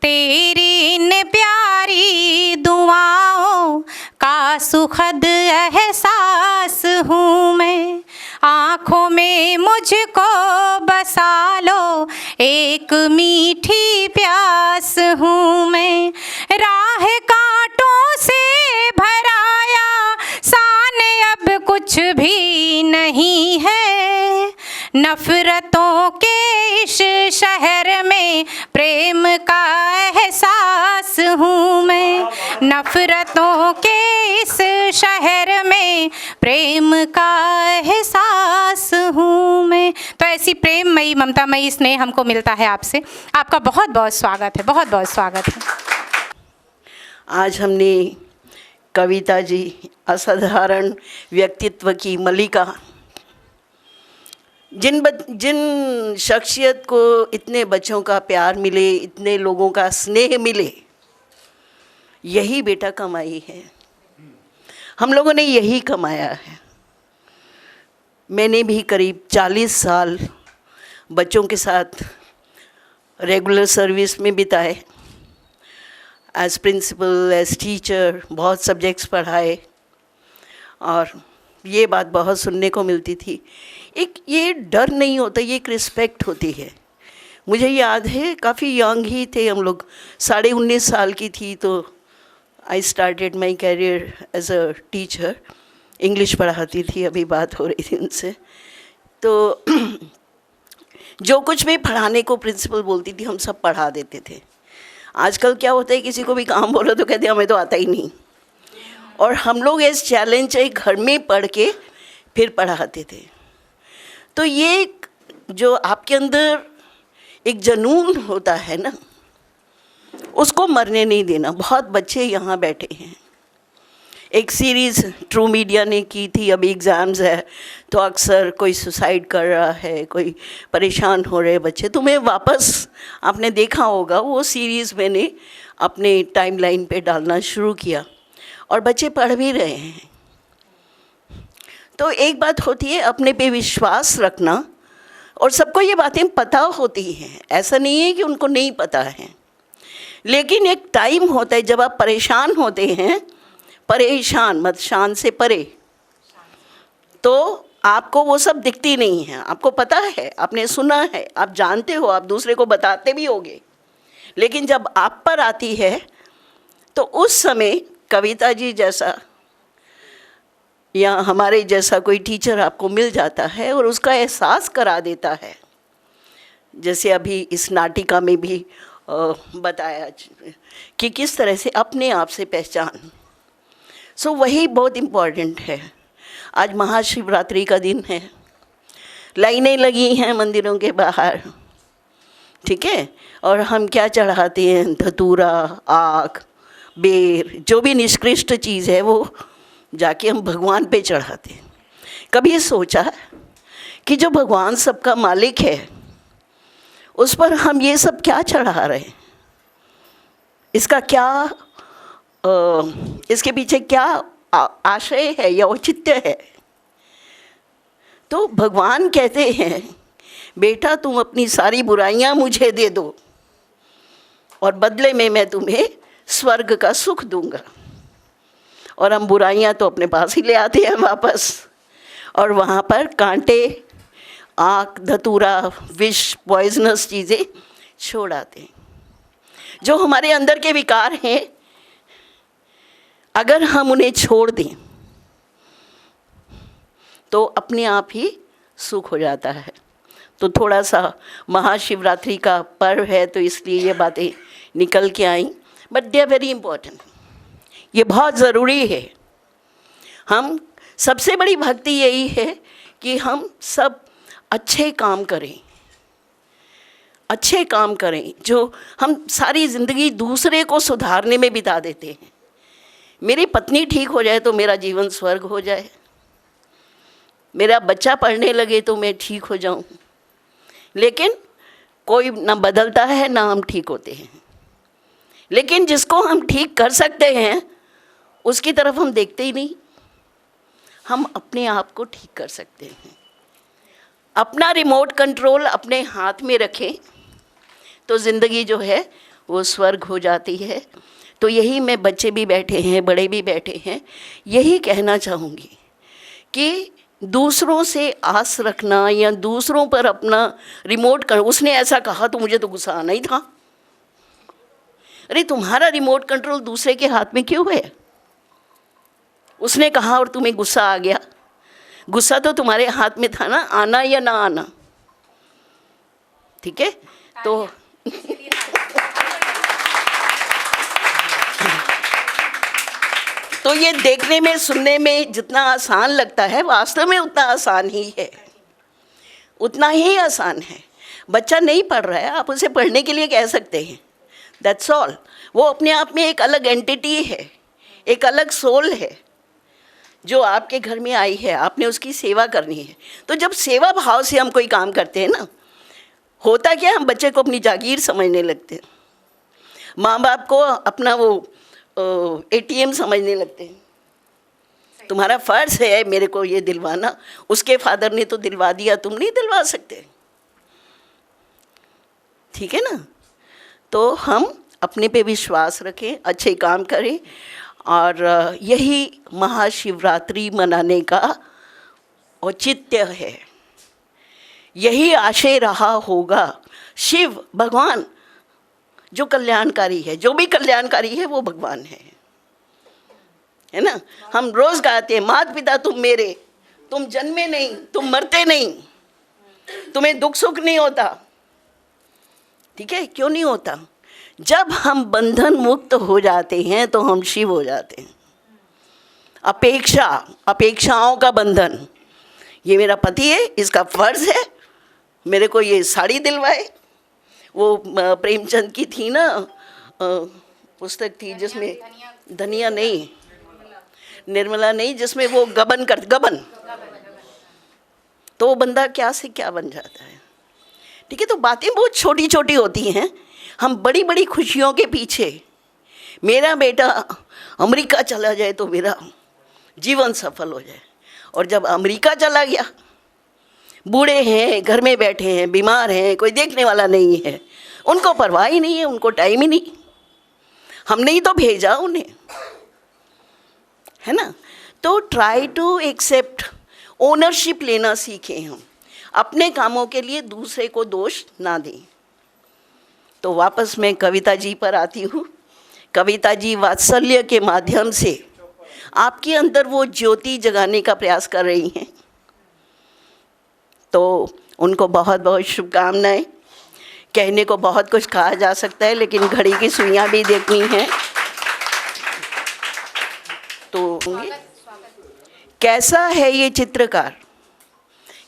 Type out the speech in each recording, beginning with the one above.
तेरी इन प्यारी दुआओं का सुखद एहसास हूँ मैं। आँखों में मुझको बसा लो, एक मीठी प्यास हूँ मैं। राह कांटों से भराया साने अब कुछ भी नहीं है। नफरतों के इस शहर में प्रेम का एहसास हूँ मैं। नफरतों के इस शहर में प्रेम का एहसास हूँ मैं। तो ऐसी प्रेममयी, ममतामयी स्नेह हमको मिलता है आपसे। आपका बहुत बहुत स्वागत है, बहुत बहुत स्वागत है। आज हमने कविता जी, असाधारण व्यक्तित्व की मलिका, जिन शख्सियत को इतने बच्चों का प्यार मिले, इतने लोगों का स्नेह मिले, यही बेटा कमाई है। हम लोगों ने यही कमाया है। मैंने भी करीब 40 साल बच्चों के साथ रेगुलर सर्विस में बिताए। एज प्रिंसिपल, एज टीचर बहुत सब्जेक्ट्स पढ़ाए और ये बात बहुत सुनने को मिलती थी। एक ये डर नहीं होता, ये एक रिस्पेक्ट होती है। मुझे याद है काफ़ी यंग ही थे हम लोग, 19.5 साल की थी तो I started my career as a teacher. English पढ़ाती थी, अभी बात हो रही थी उनसे। तो जो कुछ भी पढ़ाने को प्रिंसिपल बोलती थी हम सब पढ़ा देते थे। आजकल क्या होता है, किसी को भी काम बोलो तो कहते हैं हमें तो आता ही नहीं। और हम लोग इस चैलेंज एक घर में पढ़ के फिर पढ़ाते थे। तो ये जो आपके अंदर एक जुनून होता है ना, उसको मरने नहीं देना। बहुत बच्चे यहाँ बैठे हैं। एक सीरीज़ ट्रू मीडिया ने की थी, अभी एग्ज़ाम्स है तो अक्सर कोई सुसाइड कर रहा है, कोई परेशान हो रहे बच्चे। तो मैं वापस, आपने देखा होगा वो सीरीज़ मैंने अपने टाइमलाइन पे डालना शुरू किया और बच्चे पढ़ भी रहे हैं। तो एक बात होती है अपने पे विश्वास रखना, और सबको ये बातें पता होती हैं, ऐसा नहीं है कि उनको नहीं पता है। लेकिन एक टाइम होता है जब आप परेशान होते हैं, परेशान मत, शान से परे, तो आपको वो सब दिखती नहीं है। आपको पता है, आपने सुना है, आप जानते हो, आप दूसरे को बताते भी होगे। लेकिन जब आप पर आती है तो उस समय कविता जी जैसा या हमारे जैसा कोई टीचर आपको मिल जाता है और उसका एहसास करा देता है। जैसे अभी इस नाटिका में भी बताया कि किस तरह से अपने आप से पहचान। सो वही बहुत इम्पॉर्टेंट है। आज महाशिवरात्रि का दिन है, लाइनें लगी हैं मंदिरों के बाहर, ठीक है। और हम क्या चढ़ाते हैं, धतूरा, आग, बेर, जो भी निष्कृष्ट चीज़ है वो जाके हम भगवान पे चढ़ाते हैं। कभी सोचा कि जो भगवान सबका मालिक है उस पर हम ये सब क्या चढ़ा रहे हैं? इसका क्या इसके पीछे क्या आशय है या औचित्य है? तो भगवान कहते हैं, बेटा तुम अपनी सारी बुराइयां मुझे दे दो और बदले में मैं तुम्हें स्वर्ग का सुख दूंगा। और हम बुराइयां तो अपने पास ही ले आते हैं वापस, और वहाँ पर कांटे, आग, धतूरा, विष, पॉइजनस चीज़ें छोड़ आते हैं। जो हमारे अंदर के विकार हैं, अगर हम उन्हें छोड़ दें तो अपने आप ही सुख हो जाता है। तो थोड़ा सा महाशिवरात्रि का पर्व है तो इसलिए ये बातें निकल के आई, but they are very important. ये बहुत ज़रूरी है। हम सबसे बड़ी भक्ति यही है कि हम सब अच्छे काम करें, अच्छे काम करें। जो हम सारी ज़िंदगी दूसरे को सुधारने में बिता देते हैं। मेरी पत्नी ठीक हो जाए तो मेरा जीवन स्वर्ग हो जाए, मेरा बच्चा पढ़ने लगे तो मैं ठीक हो जाऊं। लेकिन कोई ना बदलता है ना हम ठीक होते हैं। लेकिन जिसको हम ठीक कर सकते हैं उसकी तरफ हम देखते ही नहीं। हम अपने आप को ठीक कर सकते हैं। अपना रिमोट कंट्रोल अपने हाथ में रखें तो ज़िंदगी जो है वो स्वर्ग हो जाती है। तो यही मैं, बच्चे भी बैठे हैं, बड़े भी बैठे हैं, यही कहना चाहूँगी कि दूसरों से आस रखना या दूसरों पर अपना रिमोट कर, उसने ऐसा कहा तो मुझे तो गुस्सा आना ही था। अरे तुम्हारा रिमोट कंट्रोल दूसरे के हाथ में क्यों है? उसने कहा और तुम्हें गुस्सा आ गया। गुस्सा तो तुम्हारे हाथ में था ना, आना या ना आना। ठीक है? तो ये देखने में, सुनने में जितना आसान लगता है, वास्तव में उतना आसान ही है, उतना ही आसान है। बच्चा नहीं पढ़ रहा है, आप उसे पढ़ने के लिए कह सकते हैं, दैट्स ऑल। वो अपने आप में एक अलग एंटिटी है, एक अलग सोल है जो आपके घर में आई है, आपने उसकी सेवा करनी है। तो जब सेवा भाव से हम कोई काम करते हैं ना, होता क्या, हम बच्चे को अपनी जागीर समझने लगते हैं, माँ बाप को अपना वो ATM समझने लगते हैं। तुम्हारा फ़र्ज़ है मेरे को ये दिलवाना, उसके फादर ने तो दिलवा दिया, तुम नहीं दिलवा सकते। ठीक है ना? तो हम अपने पे विश्वास रखें, अच्छे काम करें, और यही महाशिवरात्रि मनाने का औचित्य है। यही आशय रहा होगा। शिव भगवान जो कल्याणकारी है, जो भी कल्याणकारी है वो भगवान है ना? हम रोज़ गाते हैं, माता पिता तुम मेरे, तुम जन्मे नहीं, तुम मरते नहीं, तुम्हें दुख सुख नहीं होता। ठीक है? क्यों नहीं होता? जब हम बंधन मुक्त हो जाते हैं तो हम शिव हो जाते हैं। अपेक्षाओं का बंधन, ये मेरा पति है, इसका फ़र्ज़ है मेरे को ये साड़ी दिलवाए। वो प्रेमचंद की थी ना पुस्तक थी जिसमें धनिया नहीं, निर्मला नहीं, जिसमें वो गबन तो वो बंदा क्या से क्या बन जाता है। ठीक है? तो बातें बहुत छोटी छोटी होती हैं। हम बड़ी बड़ी खुशियों के पीछे, मेरा बेटा अमेरिका चला जाए तो मेरा जीवन सफल हो जाए, और जब अमेरिका चला गया, बूढ़े हैं, घर में बैठे हैं, बीमार हैं, कोई देखने वाला नहीं है, उनको परवाह ही नहीं है, उनको टाइम ही नहीं, हमने ही तो भेजा उन्हें, है ना? तो ट्राई टू एक्सेप्ट, ओनरशिप लेना सीखें हम, अपने कामों के लिए दूसरे को दोष ना दें। तो वापस मैं कविता जी पर आती हूँ। कविता जी वात्सल्य के माध्यम से आपके अंदर वो ज्योति जगाने का प्रयास कर रही हैं। तो उनको बहुत बहुत शुभकामनाएं। कहने को बहुत कुछ कहा जा सकता है, लेकिन घड़ी की सुइयां भी देखनी है। तो कैसा है ये चित्रकार,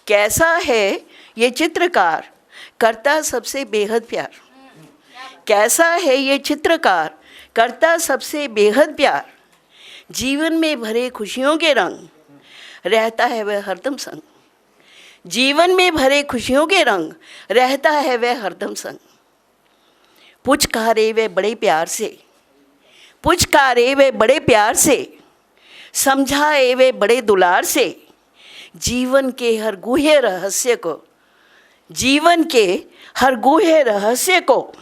कैसा है ये चित्रकार, करता सबसे बेहद प्यार। कैसा है ये चित्रकार, करता सबसे बेहद प्यार। जीवन में भरे खुशियों के रंग, रहता है वह हरदम संग। जीवन में भरे खुशियों के रंग, रहता है वह हरदम संग। पुचकारे वे बड़े प्यार से, पुचकारे वे बड़े प्यार से, समझाए वे बड़े दुलार से। जीवन के हर गूढ़े रहस्य को, जीवन के हर गूढ़े रहस्य को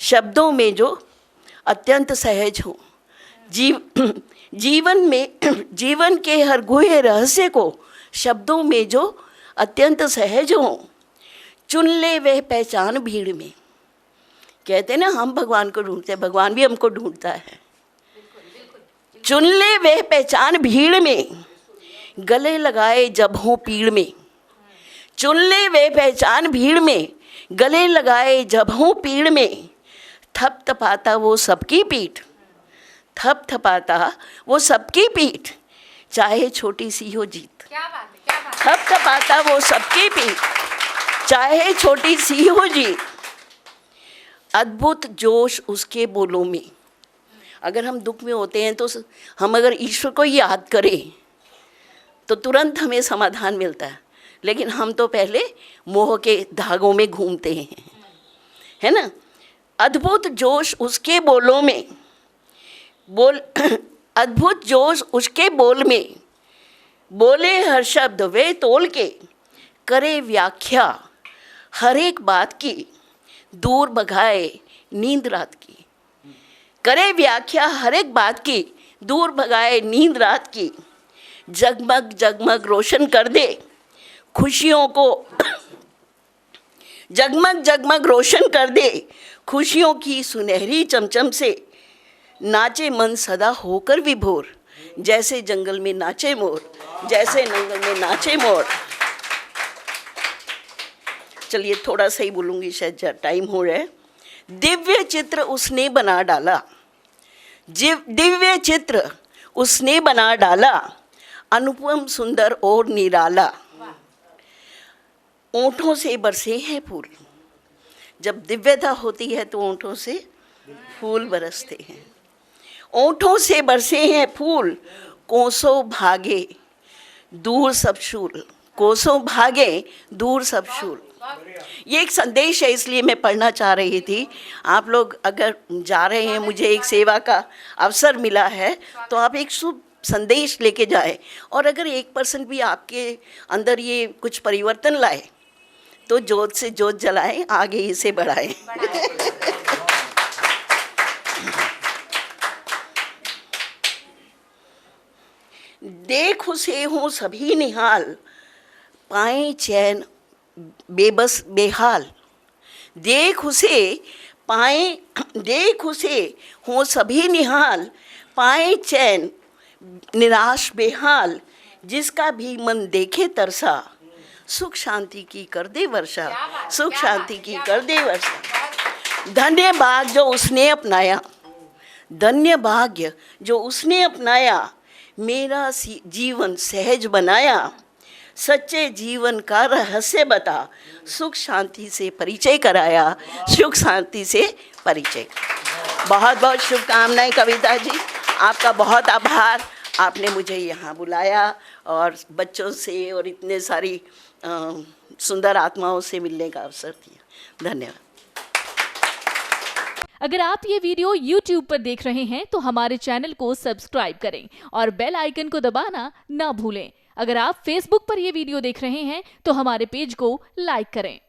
शब्दों में जो अत्यंत सहज हो। जीवन के हर गूढ़े रहस्य को शब्दों में जो अत्यंत सहज हो। चुन ले वह पहचान भीड़ में। कहते हैं ना, हम भगवान को ढूंढते हैं, भगवान भी हमको ढूंढता है। चुन ले वह पहचान भीड़ में, गले लगाए जब हो पीड़ में। चुन ले वह पहचान भीड़ में, गले लगाए जब हो पीड़ में। थपथपाता वो सबकी पीठ, थपथपाता वो सबकी पीठ, चाहे छोटी सी हो जीत। क्या बात है, क्या बात है। थपथपाता वो सबकी पीठ, चाहे छोटी सी हो जीत। अद्भुत जोश उसके बोलों में। अगर हम दुख में होते हैं तो हम अगर ईश्वर को याद करें तो तुरंत हमें समाधान मिलता है, लेकिन हम तो पहले मोह के धागों में घूमते हैं, है ना? अद्भुत जोश उसके बोलों में, अद्भुत जोश उसके बोल में। बोले हर शब्द वे तोल के, करे व्याख्या हर एक बात की। दूर भगाए नींद रात की, करे व्याख्या हर एक बात की, दूर भगाए नींद रात की, जगमग जगमग रोशन कर दे खुशियों को, जगमग जगमग रोशन कर दे खुशियों की सुनहरी चमचम से, नाचे मन सदा होकर विभोर, जैसे जंगल में नाचे मोर, जैसे जंगल में नाचे मोर। चलिए थोड़ा सा ही बोलूँगी, शायद टाइम हो रहा है। दिव्य चित्र उसने बना डाला, दिव्य चित्र उसने बना डाला, अनुपम सुंदर और निराला, ओंठों से बरसे हैं फूल। जब दिव्यता होती है तो ओंठों से फूल बरसते हैं, ओंठों से बरसे हैं फूल, कोसों भागे दूर सब शूल, कोसों भागे दूर सब शूल। ये एक संदेश है, इसलिए मैं पढ़ना चाह रही थी। आप लोग अगर जा रहे हैं, मुझे एक सेवा का अवसर मिला है, तो आप एक शुभ संदेश लेके जाए, और अगर 1% भी आपके अंदर ये कुछ परिवर्तन लाए तो जोत से जोत जलाएं, आगे इसे बढ़ाएं। देख उसे हों सभी निहाल, पाएं चैन बेबस बेहाल, देख उसे पाएं, देख उसे हों सभी निहाल, पाएं चैन निराश बेहाल, जिसका भी मन देखे तरसा, सुख शांति की कर दे वर्षा, सुख शांति की कर दे वर्षा। धन्य भाग्य जो उसने अपनाया, धन्य भाग्य जो उसने अपनाया, मेरा जीवन सहज बनाया, सच्चे जीवन का रहस्य बता, सुख शांति से परिचय कराया, सुख शांति से परिचय। बहुत बहुत शुभकामनाएं कविता जी, आपका बहुत आभार, आपने मुझे यहाँ बुलाया और बच्चों से और इतने सारी सुंदर आत्माओं से मिलने का अवसर दिया। धन्यवाद। अगर आप ये वीडियो YouTube पर देख रहे हैं तो हमारे चैनल को सब्सक्राइब करें और बेल आइकन को दबाना ना भूलें। अगर आप Facebook पर ये वीडियो देख रहे हैं तो हमारे पेज को लाइक करें।